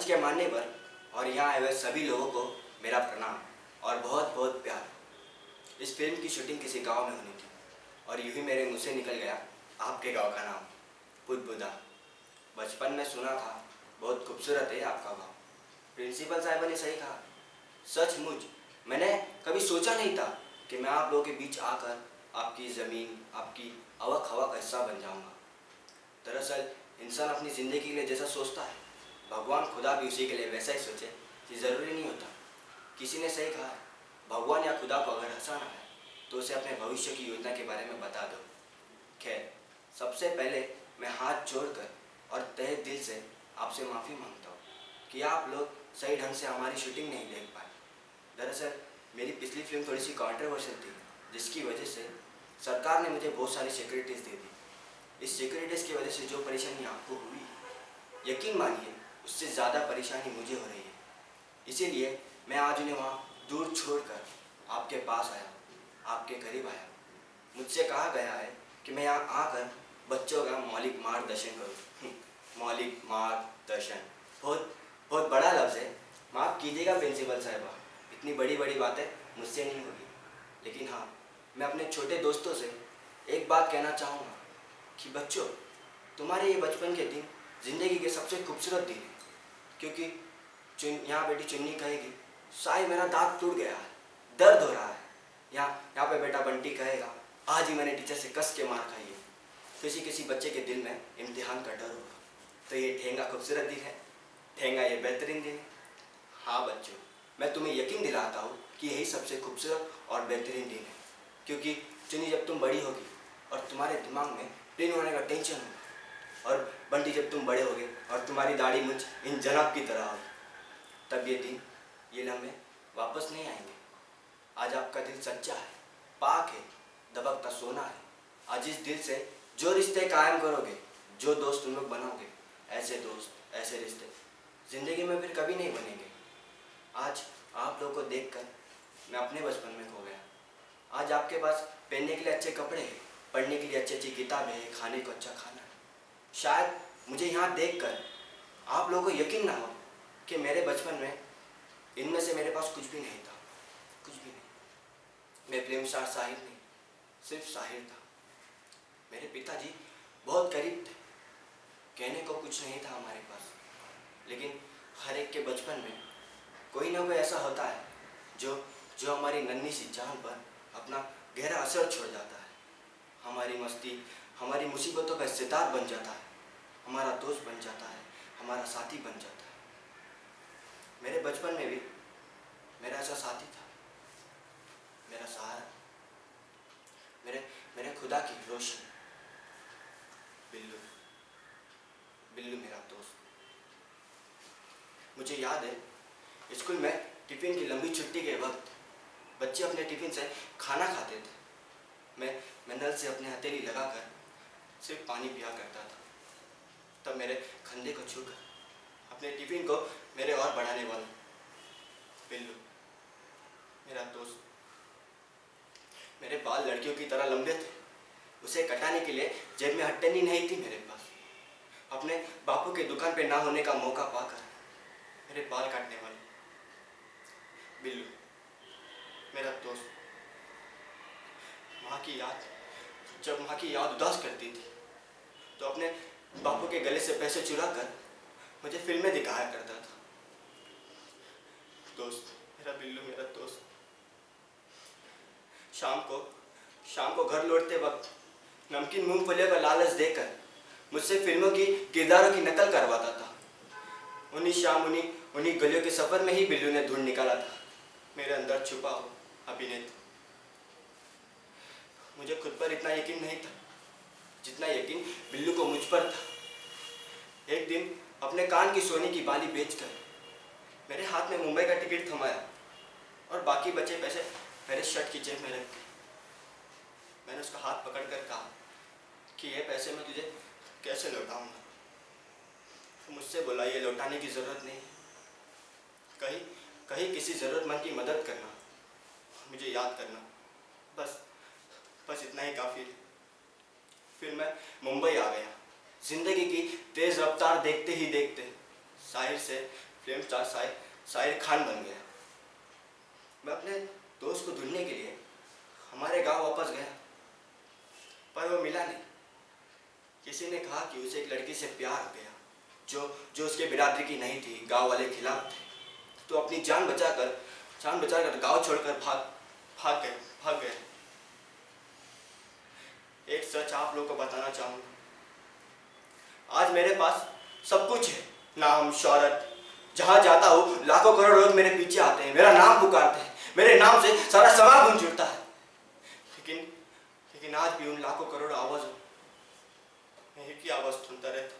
मंच के मानने पर और यहाँ आए हुए सभी लोगों को मेरा प्रणाम और बहुत बहुत प्यार। इस फिल्म की शूटिंग किसी गांव में होनी थी और यूं ही मेरे मुंह से निकल गया आपके गांव का नाम, बुदबुदा। बचपन में सुना था बहुत खूबसूरत है आपका गांव। प्रिंसिपल साहिबा ने सही कहा, सचमुच मैंने कभी सोचा नहीं था कि मैं आप लोगों के बीच आकर आपकी ज़मीन, आपकी अवक हवा का हिस्सा बन जाऊंगा। दरअसल इंसान अपनी ज़िंदगी के लिए जैसा सोचता है, भगवान खुदा भी उसी के लिए वैसा ही सोचे कि ज़रूरी नहीं होता। किसी ने सही कहा, भगवान या खुदा को अगर हंसाना है तो उसे अपने भविष्य की योजना के बारे में बता दो। खैर, सबसे पहले मैं हाथ जोड़कर और तहे दिल से आपसे माफ़ी मांगता हूँ कि आप लोग सही ढंग से हमारी शूटिंग नहीं देख पाए। दरअसल मेरी पिछली फिल्म थोड़ी सी कंट्रोवर्शियल थी, जिसकी वजह से सरकार ने मुझे बहुत सारी सिक्योरिटीज़ दे दी। इस सिक्योरिटीज़ की वजह से जो परेशानी आपको हुई, यकीन मानिए उससे ज़्यादा परेशानी मुझे हो रही है। इसीलिए मैं आज उन्हें वहाँ दूर छोड़कर आपके पास आया, आपके करीब आया। मुझसे कहा गया है कि मैं यहाँ आकर बच्चों का मौलिक मार्गदर्शन करूँ। मौलिक मार्गदर्शन बहुत बहुत बड़ा लफ्ज़ है, माफ़ कीजिएगा प्रिंसिपल साहिबा, इतनी बड़ी बड़ी बातें मुझसे नहीं होगी। लेकिन हाँ, मैं अपने छोटे दोस्तों से एक बात कहना चाहूँगा कि बच्चों, तुम्हारे ये बचपन के दिन ज़िंदगी के सबसे खूबसूरत दिन हैं। क्योंकि यहाँ बेटी चुन्नी कहेगी, साई मेरा दांत टूट गया है, दर्द हो रहा है। यहाँ पे बेटा बंटी कहेगा, आज ही मैंने टीचर से कस के मार खाई है। किसी किसी बच्चे के दिल में इम्तिहान का डर होगा। तो ये ठेंगा खूबसूरत दिन है, ठेंगा ये बेहतरीन दिन है। हाँ बच्चों, मैं तुम्हें यकीन दिलाता हूँ कि यही सबसे खूबसूरत और बेहतरीन दिन है। क्योंकि चुन्नी जब तुम बड़ी होगी और तुम्हारे दिमाग में प्लेन होने का टेंशन होगा, और बंटी जब तुम बड़े होगे और तुम्हारी दाढ़ी मुझ इन जनाब की तरह होगी, तब ये दिन, ये लम्हे वापस नहीं आएंगे। आज आपका दिल सच्चा है, पाक है, दबकता सोना है। आज इस दिल से जो रिश्ते कायम करोगे, जो दोस्त तुम लोग बनाओगे, ऐसे दोस्त, ऐसे रिश्ते ज़िंदगी में फिर कभी नहीं बनेंगे। आज आप लोगों को देखकर मैं अपने बचपन में खो गया। आज आपके पास पहनने के लिए अच्छे कपड़े हैं, पढ़ने के लिए अच्छी अच्छी किताबें हैं, खाने को अच्छा खाना है। शायद मुझे यहाँ देखकर आप लोगों को यकीन ना हो कि मेरे बचपन में इनमें से मेरे पास कुछ भी नहीं था, कुछ भी नहीं। मैं फिल्म स्टार साहिर नहीं, सिर्फ साहिर था। मेरे पिताजी बहुत गरीब थे, कहने को कुछ नहीं था हमारे पास। लेकिन हर एक के बचपन में कोई ना कोई ऐसा होता है जो हमारी नन्ही सी जान पर अपना गहरा असर छोड़ जाता है। हमारी मस्ती, हमारी मुसीबतों का हिस्सेदार बन जाता है, हमारा दोस्त बन जाता है, हमारा साथी बन जाता है। मेरे बचपन में भी मेरा ऐसा साथी था, मेरा सहारा, मेरे खुदा की रोशनी, बिल्लू। बिल्लू मेरा दोस्त। मुझे याद है, स्कूल में टिफ़िन की लंबी छुट्टी के वक्त बच्चे अपने टिफ़िन से खाना खाते थे। मैं नल से अपने हथेली लगाकर सिर्फ पानी पिया करता था। तब मेरे कंधे को छूकर अपने टिफ़िन को मेरे और बढ़ाने वाला बिल्लू मेरा दोस्त। मेरे बाल लड़कियों की तरह लंबे थे, उसे कटाने के लिए जेब में हथेली नहीं थी मेरे पास। अपने बापू के दुकान पे ना होने का मौका पाकर मेरे बाल काटने वाले बिल्लू मेरा दोस्त। जब माँ की याद उदास करती थी तो अपने बापू के गले से पैसे चुरा कर मुझे फिल्में दिखाया करता था। दोस्त, मेरा बिल्लू मेरा दोस्त। शाम को घर लौटते वक्त नमकीन मूंगफलियों का लालच देकर मुझसे फिल्मों की किरदारों की नकल करवाता था। उन्हीं गलियों के सफर में ही बिल्लू ने ढूंढ निकाला था मेरे अंदर छुपा हो अभिनेता। मुझे खुद पर इतना यकीन नहीं था जितना यकीन बिल्लू को मुझ पर था। एक दिन अपने कान की सोने की बाली बेचकर मेरे हाथ में मुंबई का टिकट थमाया और बाकी बचे पैसे मेरे शर्ट की जेब में रख दिए। मैंने उसका हाथ पकड़कर कहा कि ये पैसे मैं तुझे कैसे लौटाऊंगा। तो मुझसे बोला, ये लौटाने की ज़रूरत नहीं, कहीं किसी ज़रूरतमंद की मदद करना, मुझे याद करना, बस इतना ही काफ़ी है। फिर मैं मुंबई आ गया। ज़िंदगी की तेज़ रफ्तार देखते ही देखते साहिर से फिल्म स्टार शाहिद खान बन गया। मैं अपने दोस्त को ढूंढने के लिए हमारे गांव वापस गया, पर वो मिला नहीं। किसी ने कहा कि उसे एक लड़की से प्यार हो गया जो उसके बिरादरी की नहीं थी, गांव वाले खिलाफ थे। तो अपनी जान बचाकर गांव छोड़कर भाग गए। एक सच आप लोगों को बताना चाहूंगा, आज मेरे पास सब कुछ है, नाम शौहरत। जहां जाता हूँ लाखों करोड़ लोग मेरे पीछे आते हैं, मेरा नाम पुकारते हैं, मेरे नाम से सारा समाज गूंज उठता है। लेकिन आज भी उन लाखों करोड़ आवाज़ों में एक ही आवाज़ सुनता रहता।